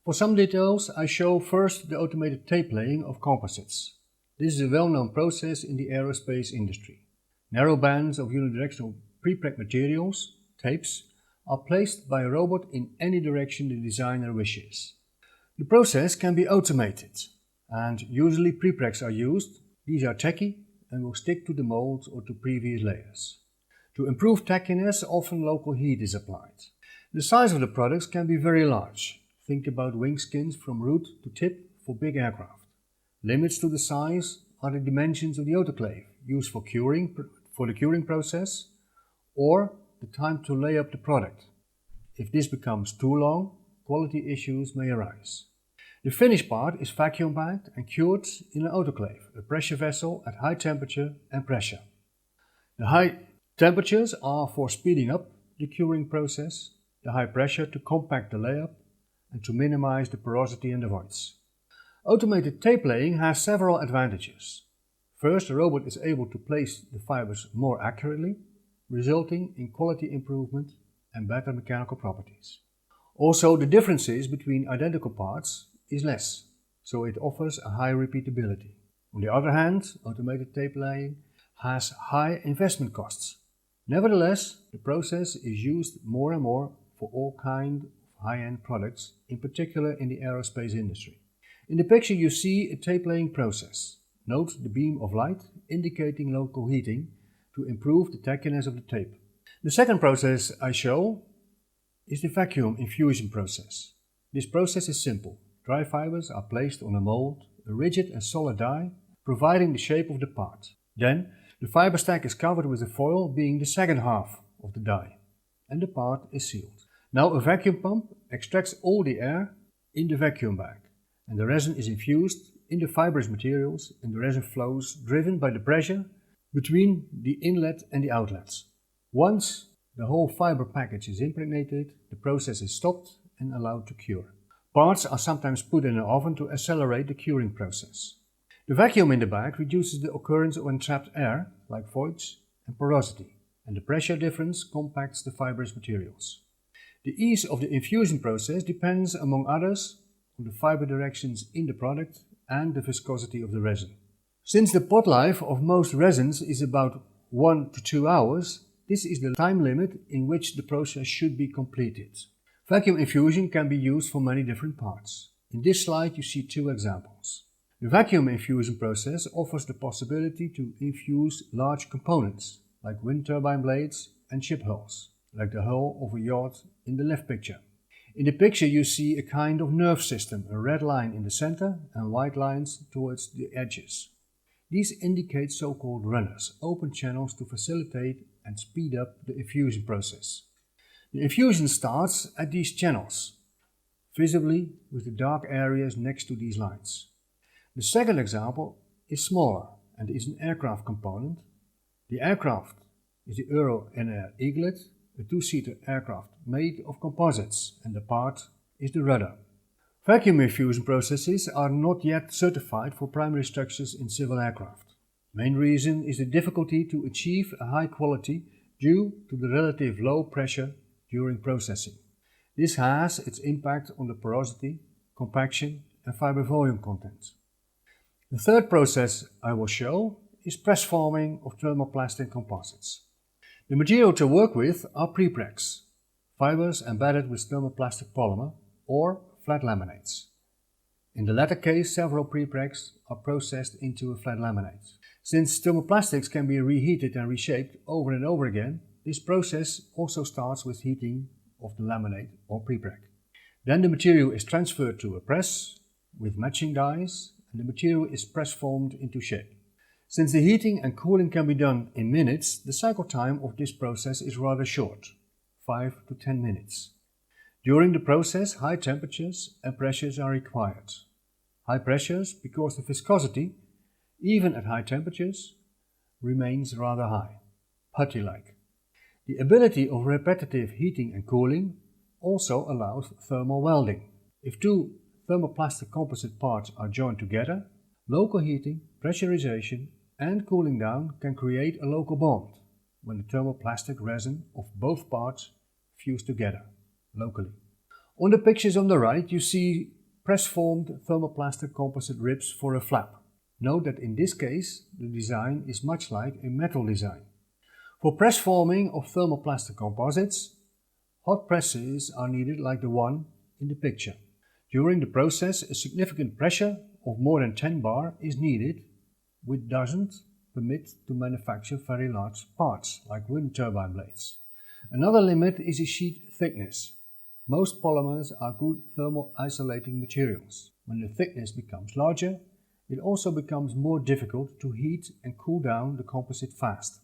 For some details, I show first the automated tape laying of composites. This is a well-known process in the aerospace industry. Narrow bands of unidirectional prepreg materials, tapes, are placed by a robot in any direction the designer wishes. The process can be automated, and usually prepregs are used. These are tacky and will stick to the mold or to previous layers. To improve tackiness, often local heat is applied. The size of the products can be very large. Think about wing skins from root to tip for big aircraft. Limits to the size are the dimensions of the autoclave used for the curing process, or the time to lay up the product. If this becomes too long, quality issues may arise. The finished part is vacuum bagged and cured in an autoclave, a pressure vessel at high temperature and pressure. The high temperatures are for speeding up the curing process, the high pressure to compact the layup and to minimize the porosity and the voids. Automated tape laying has several advantages. First, the robot is able to place the fibers more accurately, resulting in quality improvement and better mechanical properties. Also, the differences between identical parts is less, so it offers a high repeatability. On the other hand, automated tape laying has high investment costs. Nevertheless, the process is used more and more for all kinds of high-end products, in particular in the aerospace industry. In the picture you see a tape laying process. Note the beam of light indicating local heating to improve the tackiness of the tape. The second process I show is the vacuum infusion process. This process is simple. Dry fibers are placed on a mold, a rigid and solid die, providing the shape of the part. Then, the fiber stack is covered with a foil, being the second half of the die, and the part is sealed. Now a vacuum pump extracts all the air in the vacuum bag, and the resin is infused in the fibrous materials, and the resin flows driven by the pressure between the inlet and the outlets. Once the whole fiber package is impregnated, the process is stopped and allowed to cure. Parts are sometimes put in an oven to accelerate the curing process. The vacuum in the bag reduces the occurrence of entrapped air, like voids and porosity, and the pressure difference compacts the fibrous materials. The ease of the infusion process depends, among others, on the fiber directions in the product and the viscosity of the resin. Since the pot life of most resins is about 1 to 2 hours, this is the time limit in which the process should be completed. Vacuum infusion can be used for many different parts. In this slide you see two examples. The vacuum infusion process offers the possibility to infuse large components, like wind turbine blades and ship hulls, like the hull of a yacht in the left picture. In the picture you see a kind of nerve system, a red line in the center and white lines towards the edges. These indicate so-called runners, open channels to facilitate and speed up the infusion process. The infusion starts at these channels, visibly with the dark areas next to these lines. The second example is smaller and is an aircraft component. The aircraft is the Euro-NR Eaglet, a two-seater aircraft made of composites, and the part is the rudder. Vacuum infusion processes are not yet certified for primary structures in civil aircraft. Main reason is the difficulty to achieve a high quality due to the relative low pressure during processing. This has its impact on the porosity, compaction and fiber volume content. The third process I will show is press forming of thermoplastic composites. The material to work with are prepregs, fibers embedded with thermoplastic polymer or flat laminates. In the latter case, several prepregs are processed into a flat laminate. Since thermoplastics can be reheated and reshaped over and over again, this process also starts with heating of the laminate or prepreg. Then the material is transferred to a press with matching dies, and the material is press formed into shape. Since the heating and cooling can be done in minutes, the cycle time of this process is rather short, 5 to 10 minutes. During the process, high temperatures and pressures are required. High pressures because the viscosity, even at high temperatures, remains rather high, putty-like. The ability of repetitive heating and cooling also allows thermal welding. If two thermoplastic composite parts are joined together, local heating, pressurization and cooling down can create a local bond when the thermoplastic resin of both parts fuse together locally. On the pictures on the right you see press-formed thermoplastic composite ribs for a flap. Note that in this case the design is much like a metal design. For press forming of thermoplastic composites, hot presses are needed like the one in the picture. During the process, a significant pressure of more than 10 bar is needed, which doesn't permit to manufacture very large parts like wind turbine blades. Another limit is the sheet thickness. Most polymers are good thermal isolating materials. When the thickness becomes larger, it also becomes more difficult to heat and cool down the composite fast.